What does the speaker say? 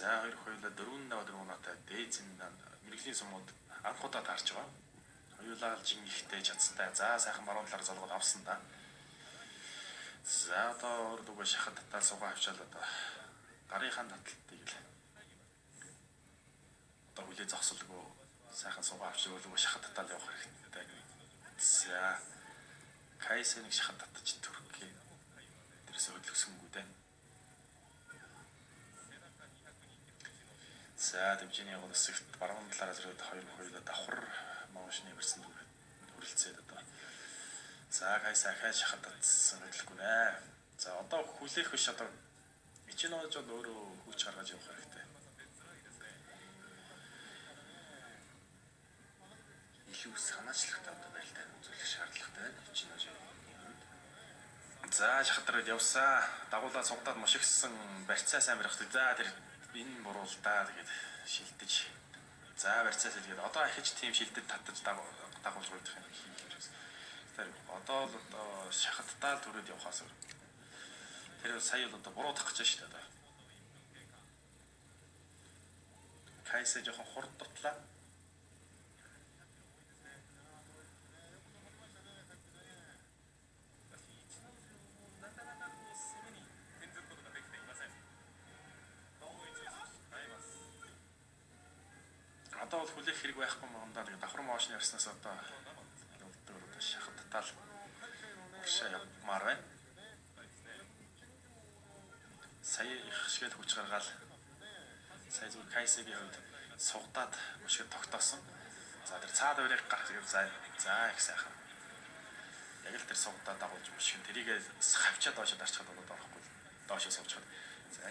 За хоёр хоёулаа 4-4 оноотой дээзэн мэрэгжлийн сумууд анх удаа таарч байгаа. Хоёулаа л жин ихтэй чадсантай. За сайхан баруун талаар золгоод авсан да. За одоо өөр дугаа шахад татал суугаа авчаал одоо гарынхаа таталтыг л одоо хүлээ зогсолгүй сайхан суугаа авчаал дугаа шахад татал явах хэрэгтэй. За Кайсеныг шахад татаж төрхий. Тэрээс хөдөлгсөнгүү дээ. За дэмжээний гол хэсэгт баруун талаараа зэрэг хоёр хоёулаа давхар моошны бэрсэн хүрэлцээд одоо. За Кайса ахаа шахад татсан хөдөлгөхгүй нэ. За одоо хүлээх биш одоо ичинооч бол өөрөө хүч гаргаж явах хэрэгтэй. Илүү санаачлагтай одоо байлтай үзүүлэх шаардлагатай байна. Ичинооч юм. За шахадраад явсаа. Дагуулаа сугадаад маш ихсэн барьцаа сайн барих хэрэгтэй. За тэр энэ буруул да тэгээд шилдэж. За барьцаас илгээд одоо ахиж тийм шилдэд татаж дагуулж гойдох юм хийх. Тэр одоо л одоо шахадтаа л төрөөд явахаас өөр. Тэр сая л одоо буруудах гэж шүү дээ одоо. Кайса жоохон хурд дутлаа. Одоо бол хүлээх хэрэг байхгүй юм даа. Тэгээд давхар моошны ярснаас одоо шахад татал шаа явмаар байна. Сая их шигэд хүч гаргаал. Сая зүгээр Кайсагийн хувьд сугадаад мөшгөд тогтоосон. За тэр цаад өрийг гаргах за их сайхан. Яг л тэр сугадаад дагуулж мөшгөн тэрийг хавчаад доошо дарчихад болоод орохгүй. Доошо суучихад. За